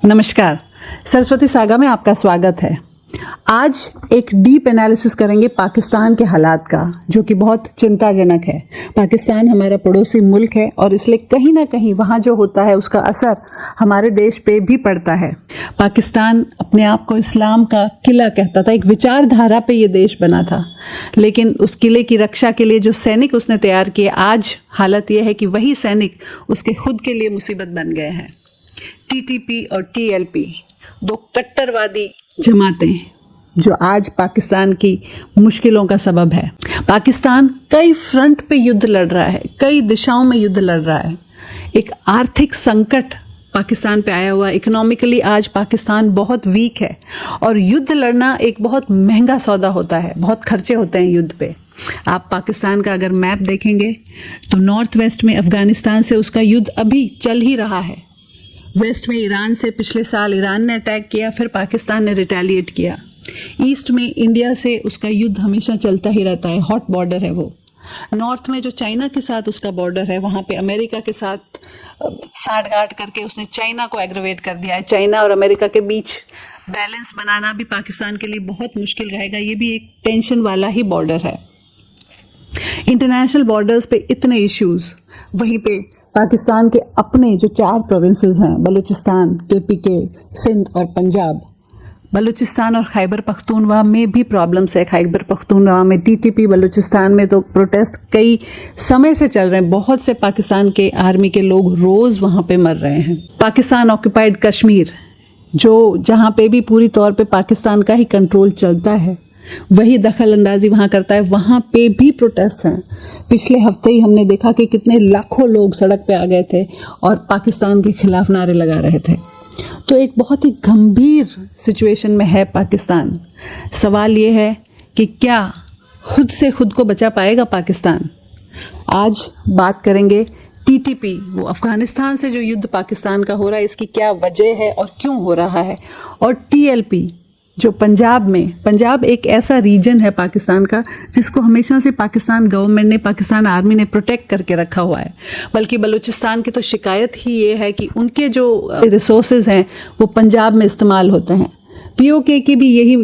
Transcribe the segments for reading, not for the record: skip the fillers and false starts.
नमस्कार, सरस्वती सागा में आपका स्वागत है। आज एक डीप एनालिसिस करेंगे पाकिस्तान के हालात का, जो कि बहुत चिंताजनक है। पाकिस्तान हमारा पड़ोसी मुल्क है और इसलिए कहीं ना कहीं वहाँ जो होता है उसका असर हमारे देश पे भी पड़ता है। पाकिस्तान अपने आप को इस्लाम का किला कहता था, एक विचारधारा पे ये देश बना था, लेकिन उस किले की रक्षा के लिए जो सैनिक उसने तैयार किए, आज हालत ये है कि वही सैनिक उसके खुद के लिए मुसीबत बन गए हैं। टीटीपी और टीएलपी, दो कट्टरवादी जमातें जो आज पाकिस्तान की मुश्किलों का सबब है। पाकिस्तान कई फ्रंट पे युद्ध लड़ रहा है, कई दिशाओं में युद्ध लड़ रहा है। एक आर्थिक संकट पाकिस्तान पे आया हुआ, इकोनॉमिकली आज पाकिस्तान बहुत वीक है और युद्ध लड़ना एक बहुत महंगा सौदा होता है, बहुत खर्चे होते हैं युद्ध पे। आप पाकिस्तान का अगर मैप देखेंगे तो नॉर्थ वेस्ट में अफगानिस्तान से उसका युद्ध अभी चल ही रहा है। वेस्ट में ईरान से पिछले साल ईरान ने अटैक किया, फिर पाकिस्तान ने रिटेलिएट किया। ईस्ट में इंडिया से उसका युद्ध हमेशा चलता ही रहता है, हॉट बॉर्डर है वो। नॉर्थ में जो चाइना के साथ उसका बॉर्डर है, वहाँ पे अमेरिका के साथ साठगांठ करके उसने चाइना को एग्रवेट कर दिया है। चाइना और अमेरिका के बीच बैलेंस बनाना भी पाकिस्तान के लिए बहुत मुश्किल रहेगा। ये भी एक टेंशन वाला ही बॉर्डर है। इंटरनेशनल बॉर्डर्स पे इतने इश्यूज, वहीं पे पाकिस्तान के अपने जो 4 प्रोविंसेस हैं, बलूचिस्तान, केपीके, सिंध और पंजाब। बलूचिस्तान और खैबर पख्तूनख्वा में भी प्रॉब्लम्स है। खैबर पख्तूनख्वा में टीटीपी, बलूचिस्तान में तो प्रोटेस्ट कई समय से चल रहे हैं। बहुत से पाकिस्तान के आर्मी के लोग रोज वहाँ पे मर रहे हैं। पाकिस्तान ऑक्यूपाइड कश्मीर, जो जहाँ पे भी पूरी तौर पे पाकिस्तान का ही कंट्रोल चलता है, वही दखल अंदाजी वहाँ करता है, वहाँ पे भी प्रोटेस्ट हैं। पिछले हफ्ते ही हमने देखा कि कितने लाखों लोग सड़क पे आ गए थे और पाकिस्तान के खिलाफ नारे लगा रहे थे। तो एक बहुत ही गंभीर सिचुएशन में है पाकिस्तान। सवाल ये है कि क्या खुद से खुद को बचा पाएगा पाकिस्तान? आज बात करेंगे टीटीपी, वो अफगानिस्तान से जो युद्ध पाकिस्तान का हो रहा है, इसकी क्या वजह है और क्यों हो रहा है। और टीएलपी जो पंजाब एक ऐसा रीजन है पाकिस्तान का जिसको हमेशा से पाकिस्तान गवर्नमेंट ने, पाकिस्तान आर्मी ने प्रोटेक्ट करके रखा हुआ है। बल्कि बलूचिस्तान की तो शिकायत ही ये है कि उनके जो रिसोर्सेज हैं वो पंजाब में इस्तेमाल होते हैं। पीओके की भी यही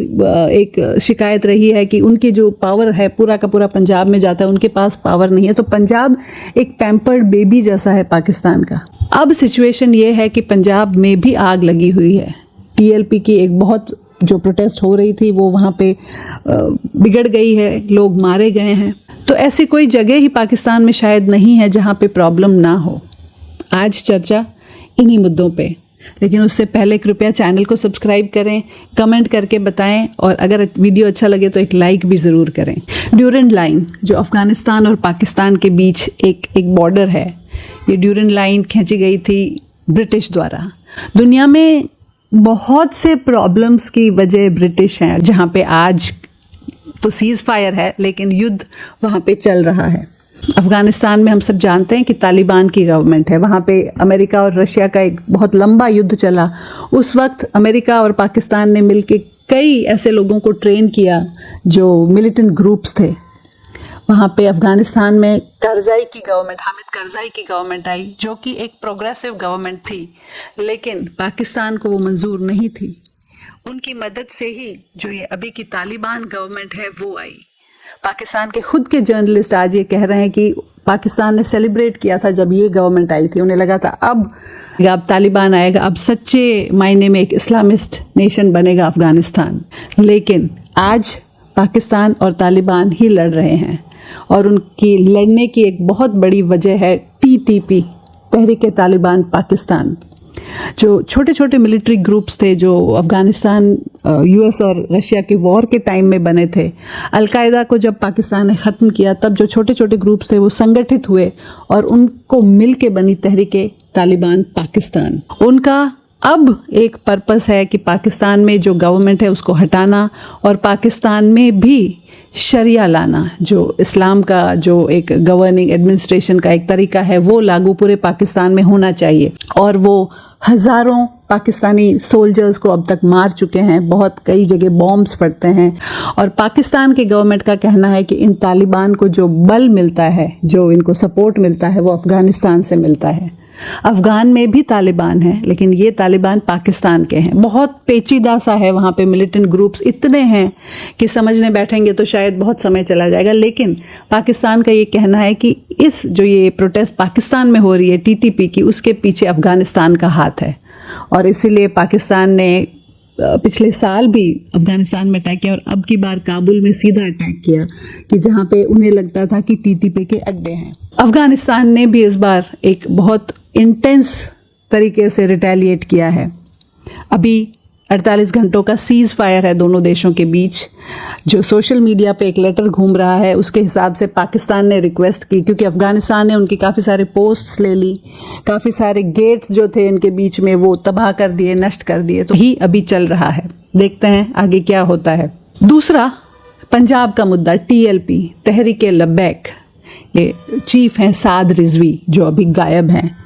एक शिकायत रही है कि उनकी जो पावर है पूरा का पूरा पंजाब में जाता है, उनके पास पावर नहीं है। तो पंजाब एक पैम्पर्ड बेबी जैसा है पाकिस्तान का। अब सिचुएशन ये है कि पंजाब में भी आग लगी हुई है। टीएलपी की एक बहुत जो प्रोटेस्ट हो रही थी वो वहाँ पे बिगड़ गई है, लोग मारे गए हैं। तो ऐसी कोई जगह ही पाकिस्तान में शायद नहीं है जहाँ पे प्रॉब्लम ना हो। आज चर्चा इन्हीं मुद्दों पे, लेकिन उससे पहले कृपया चैनल को सब्सक्राइब करें, कमेंट करके बताएं और अगर वीडियो अच्छा लगे तो एक लाइक भी ज़रूर करें। ड्यूरेंट लाइन, जो अफ़गानिस्तान और पाकिस्तान के बीच एक बॉर्डर है, ये ड्यूरेंट लाइन खींची गई थी ब्रिटिश द्वारा। दुनिया में बहुत से प्रॉब्लम्स की वजह ब्रिटिश हैं, जहाँ पे आज तो सीज फायर है लेकिन युद्ध वहाँ पे चल रहा है। अफगानिस्तान में हम सब जानते हैं कि तालिबान की गवर्नमेंट है। वहाँ पे अमेरिका और रशिया का एक बहुत लंबा युद्ध चला। उस वक्त अमेरिका और पाकिस्तान ने मिलकर कई ऐसे लोगों को ट्रेन किया जो मिलिटेंट ग्रुप्स थे। वहाँ पे अफगानिस्तान में करज़ाई की गवर्नमेंट, हामिद करज़ाई की गवर्नमेंट आई, जो कि एक प्रोग्रेसिव गवर्नमेंट थी, लेकिन पाकिस्तान को वो मंजूर नहीं थी। उनकी मदद से ही जो ये अभी की तालिबान गवर्नमेंट है वो आई। पाकिस्तान के खुद के जर्नलिस्ट आज ये कह रहे हैं कि पाकिस्तान ने सेलिब्रेट किया था जब ये गवर्नमेंट आई थी। उन्हें लगा था अब तालिबान आएगा, अब सच्चे मायने में एक इस्लामिस्ट नेशन बनेगा अफगानिस्तान। लेकिन आज पाकिस्तान और तालिबान ही लड़ रहे हैं और उनकी लड़ने की एक बहुत बड़ी वजह है टीटीपी, तहरीक-ए-तालिबान पाकिस्तान। जो छोटे छोटे मिलिट्री ग्रुप्स थे जो अफगानिस्तान यूएस और रशिया के वॉर के टाइम में बने थे। अलकायदा को जब पाकिस्तान ने ख़त्म किया तब जो छोटे छोटे ग्रुप्स थे वो संगठित हुए और उनको मिल के बनी तहरीक-ए-तालिबान पाकिस्तान। उनका अब एक पर्पस है कि पाकिस्तान में जो गवर्नमेंट है उसको हटाना और पाकिस्तान में भी शरिया लाना, जो इस्लाम का जो एक गवर्निंग एडमिनिस्ट्रेशन का एक तरीका है वो लागू पूरे पाकिस्तान में होना चाहिए। और वो हज़ारों पाकिस्तानी सोल्जर्स को अब तक मार चुके हैं, बहुत कई जगह बॉम्ब्स फटते हैं। और पाकिस्तान की गवर्नमेंट का कहना है कि इन तालिबान को जो बल मिलता है, जो इनको सपोर्ट मिलता है वो अफगानिस्तान से मिलता है। अफ़गान में भी तालिबान हैं, लेकिन ये तालिबान पाकिस्तान के हैं। बहुत पेचीदा सा है, वहाँ पे मिलिटेंट ग्रुप्स इतने हैं कि समझने बैठेंगे तो शायद बहुत समय चला जाएगा। लेकिन पाकिस्तान का ये कहना है कि इस जो ये प्रोटेस्ट पाकिस्तान में हो रही है टीटीपी की, उसके पीछे अफ़गानिस्तान का हाथ है, और इसीलिए पाकिस्तान ने पिछले साल भी अफगानिस्तान में अटैक किया और अब की बार काबुल में सीधा अटैक किया कि जहां पे उन्हें लगता था कि टीटीपी के अड्डे हैं। अफगानिस्तान ने भी इस बार एक बहुत इंटेंस तरीके से रिटेलिएट किया है। अभी 48 घंटों का सीज फायर है दोनों देशों के बीच। जो सोशल मीडिया पे एक लेटर घूम रहा है उसके हिसाब से पाकिस्तान ने रिक्वेस्ट की, क्योंकि अफगानिस्तान ने उनकी काफ़ी सारे पोस्ट्स ले ली, काफ़ी सारे गेट्स जो थे इनके बीच में वो तबाह कर दिए, नष्ट कर दिए। तो ही अभी चल रहा है, देखते हैं आगे क्या होता है। दूसरा पंजाब का मुद्दा, टीएलपी तहरीके लब्बैक, ये चीफ हैं साद रिजवी जो अभी गायब हैं।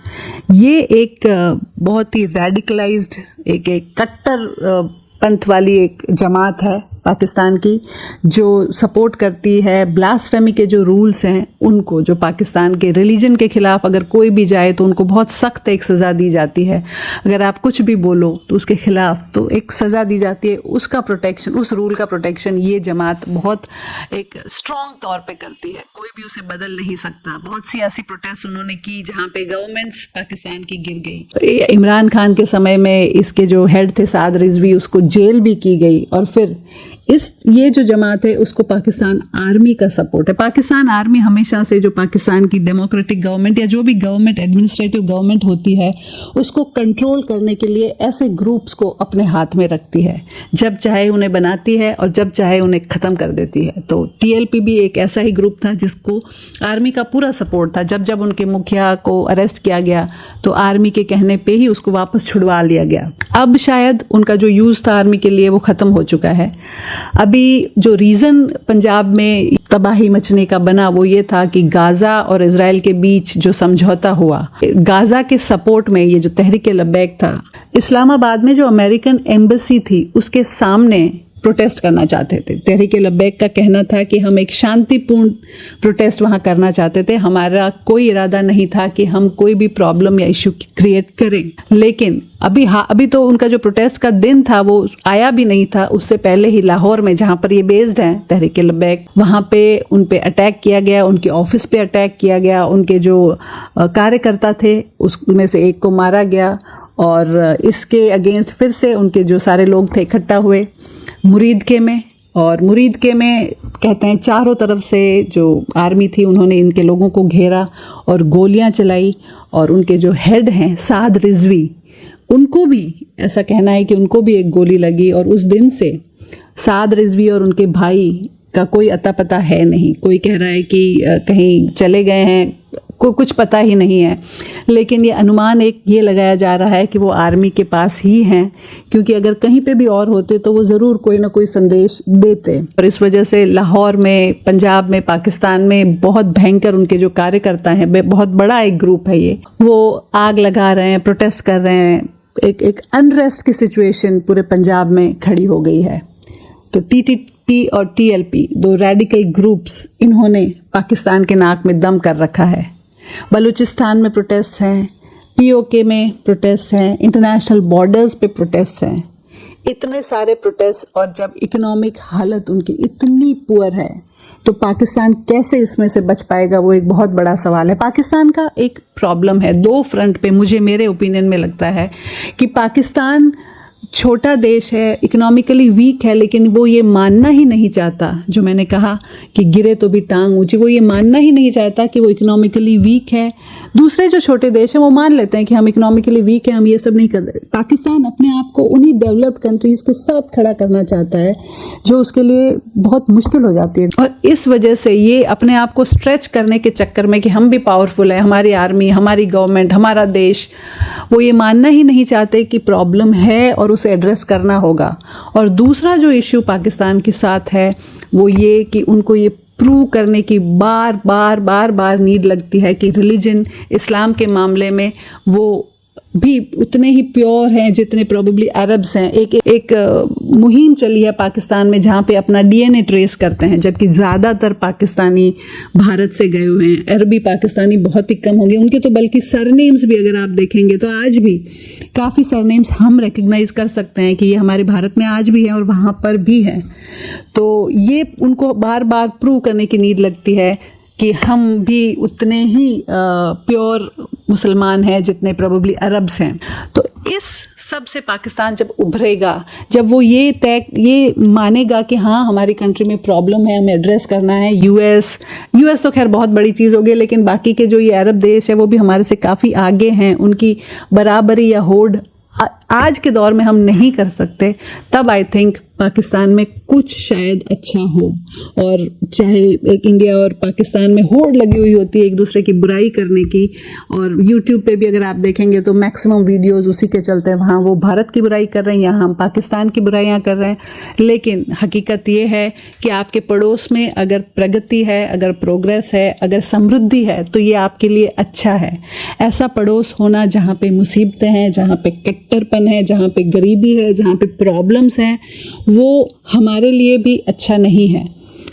ये एक बहुत ही रेडिकलाइज्ड एक कट्टर पंथ वाली एक जमात है पाकिस्तान की, जो सपोर्ट करती है ब्लास्फेमी के जो रूल्स हैं उनको। जो पाकिस्तान के रिलीजन के खिलाफ अगर कोई भी जाए तो उनको बहुत सख्त एक सज़ा दी जाती है। अगर आप कुछ भी बोलो तो उसके खिलाफ तो एक सज़ा दी जाती है। उसका प्रोटेक्शन, उस रूल का प्रोटेक्शन ये जमात बहुत एक स्ट्रॉन्ग तौर पे करती है, कोई भी उसे बदल नहीं सकता। बहुत सी ऐसी प्रोटेस्ट उन्होंने की जहाँ पे गवर्नमेंट्स पाकिस्तान की गिर गई। इमरान खान के समय में इसके जो हेड थे साद रिजवी, उसको जेल भी की गई। और फिर ये जो जमात है उसको पाकिस्तान आर्मी का सपोर्ट है। पाकिस्तान आर्मी हमेशा से जो पाकिस्तान की डेमोक्रेटिक गवर्नमेंट या जो भी गवर्नमेंट, एडमिनिस्ट्रेटिव गवर्नमेंट होती है, उसको कंट्रोल करने के लिए ऐसे ग्रुप्स को अपने हाथ में रखती है। जब चाहे उन्हें बनाती है और जब चाहे उन्हें ख़त्म कर देती है। तो टीएलपी भी एक ऐसा ही ग्रुप था जिसको आर्मी का पूरा सपोर्ट था। जब जब उनके मुखिया को अरेस्ट किया गया तो आर्मी के कहने पर ही उसको वापस छुड़वा लिया गया। अब शायद उनका जो यूज़ था आर्मी के लिए वो ख़त्म हो चुका है। अभी जो रीज़न पंजाब में तबाही मचने का बना वो ये था कि गाज़ा और इजराइल के बीच जो समझौता हुआ, गाज़ा के सपोर्ट में ये जो तहरीके लब्बैक था, इस्लामाबाद में जो अमेरिकन एम्बेसी थी उसके सामने प्रोटेस्ट करना चाहते थे। तहरीके लब्बैक का कहना था कि हम एक शांतिपूर्ण प्रोटेस्ट वहाँ करना चाहते थे, हमारा कोई इरादा नहीं था कि हम कोई भी प्रॉब्लम या इशू क्रिएट करें। लेकिन अभी तो उनका जो प्रोटेस्ट का दिन था वो आया भी नहीं था। उससे पहले ही लाहौर में, जहाँ पर ये बेस्ड हैं तहरीके लब्बैक, वहाँ पे उन पे अटैक किया गया, उनके ऑफिस पे अटैक किया गया, उनके जो कार्यकर्ता थे उसमें से एक को मारा गया। और इसके अगेंस्ट फिर से उनके जो सारे लोग थे इकट्ठा हुए मुरीदके में। और मुरीदके में कहते हैं चारों तरफ से जो आर्मी थी उन्होंने इनके लोगों को घेरा और गोलियां चलाई। और उनके जो हेड हैं साद रिजवी, उनको भी ऐसा कहना है कि उनको भी एक गोली लगी। और उस दिन से साद रिजवी और उनके भाई का कोई अता पता है नहीं। कोई कह रहा है कि कहीं चले गए हैं, कुछ पता ही नहीं है। लेकिन ये अनुमान एक ये लगाया जा रहा है कि वो आर्मी के पास ही हैं, क्योंकि अगर कहीं पे भी और होते तो वो ज़रूर कोई ना कोई संदेश देते। और इस वजह से लाहौर में, पंजाब में, पाकिस्तान में बहुत भयंकर उनके जो कार्यकर्ता हैं, बहुत बड़ा एक ग्रुप है ये, वो आग लगा रहे हैं, प्रोटेस्ट कर रहे हैं। एक अनरेस्ट की सिचुएशन पूरे पंजाब में खड़ी हो गई है। तो टीटीपी और टीएलपी, दो रेडिकल ग्रुप्स, इन्होंने पाकिस्तान के नाक में दम कर रखा है। बलूचिस्तान में प्रोटेस्ट हैं, पीओके में प्रोटेस्ट हैं, इंटरनेशनल बॉर्डर्स पे प्रोटेस्ट हैं, इतने सारे प्रोटेस्ट। और जब इकोनॉमिक हालत उनकी इतनी पुअर है तो पाकिस्तान कैसे इसमें से बच पाएगा, वो एक बहुत बड़ा सवाल है। पाकिस्तान का एक प्रॉब्लम है दो फ्रंट पे। मुझे, मेरे ओपिनियन में लगता है कि पाकिस्तान छोटा देश है, इकोनॉमिकली वीक है, लेकिन वो ये मानना ही नहीं चाहता, जो मैंने कहा कि गिरे तो भी टांग ऊंची, वो ये मानना ही नहीं चाहता कि वो इकोनॉमिकली वीक है। दूसरे जो छोटे देश हैं वो मान लेते हैं कि हम इकोनॉमिकली वीक हैं, हम ये सब नहीं कर रहे। पाकिस्तान अपने आप को उन्हीं डेवलप्ड कंट्रीज़ के साथ खड़ा करना चाहता है, जो उसके लिए बहुत मुश्किल हो जाती है। और इस वजह से ये अपने आप को स्ट्रेच करने के चक्कर में कि हम भी पावरफुल हैं, हमारी आर्मी, हमारी गवर्नमेंट, हमारा देश, वो ये मानना ही नहीं चाहते कि प्रॉब्लम है और उसे एड्रेस करना होगा। और दूसरा जो इश्यू पाकिस्तान के साथ है वो ये कि उनको ये प्रूव करने की बार बार नीड लगती है कि रिलीजन, इस्लाम के मामले में वो भी उतने ही प्योर हैं जितने प्रोबेबली अरब्स हैं। एक मुहिम चली है पाकिस्तान में जहाँ पे अपना डीएनए ट्रेस करते हैं, जबकि ज़्यादातर पाकिस्तानी भारत से गए हुए हैं। अरबी पाकिस्तानी बहुत ही कम होंगे उनके, तो बल्कि सरनेम्स भी अगर आप देखेंगे तो आज भी काफ़ी सरनेम्स हम रिकग्नाइज कर सकते हैं कि ये हमारे भारत में आज भी हैं और वहाँ पर भी हैं। तो ये उनको बार बार प्रूव करने की नीड लगती है कि हम भी उतने ही प्योर मुसलमान हैं जितने प्रोबेबली अरब्स हैं। तो इस सब से पाकिस्तान जब उभरेगा, जब वो ये मानेगा कि हाँ हमारी कंट्री में प्रॉब्लम है, हमें एड्रेस करना है। यूएस तो खैर बहुत बड़ी चीज़ होगी, लेकिन बाकी के जो ये अरब देश है वो भी हमारे से काफ़ी आगे हैं। उनकी बराबरी या होड़ आज के दौर में हम नहीं कर सकते। तब आई थिंक पाकिस्तान में कुछ शायद अच्छा हो। और चाहे एक इंडिया और पाकिस्तान में होड़ लगी हुई होती है एक दूसरे की बुराई करने की, और यूट्यूब पे भी अगर आप देखेंगे तो मैक्सिमम वीडियोस उसी के चलते हैं। वहाँ वो भारत की बुराई कर रहे हैं, यहाँ हम पाकिस्तान की बुराइयाँ कर रहे हैं। लेकिन हकीकत ये है कि आपके पड़ोस में अगर प्रगति है, अगर प्रोग्रेस है, अगर समृद्धि है, तो ये आपके लिए अच्छा है। ऐसा पड़ोस होना जहाँ पे मुसीबतें हैं, जहाँ पे कट्टरपन है, जहाँ पे गरीबी है, जहाँ पे प्रॉब्लम्स हैं, वो हमारे लिए भी अच्छा नहीं है।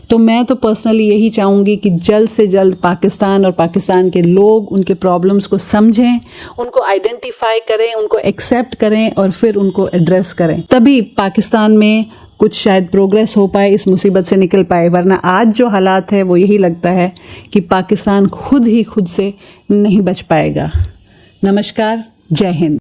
तो मैं तो पर्सनली यही चाहूँगी कि जल्द से जल्द पाकिस्तान और पाकिस्तान के लोग उनके प्रॉब्लम्स को समझें, उनको आइडेंटिफाई करें, उनको एक्सेप्ट करें और फिर उनको एड्रेस करें। तभी पाकिस्तान में कुछ शायद प्रोग्रेस हो पाए, इस मुसीबत से निकल पाए। वरना आज जो हालात है वो यही लगता है कि पाकिस्तान खुद से नहीं बच पाएगा। नमस्कार, जय हिंद।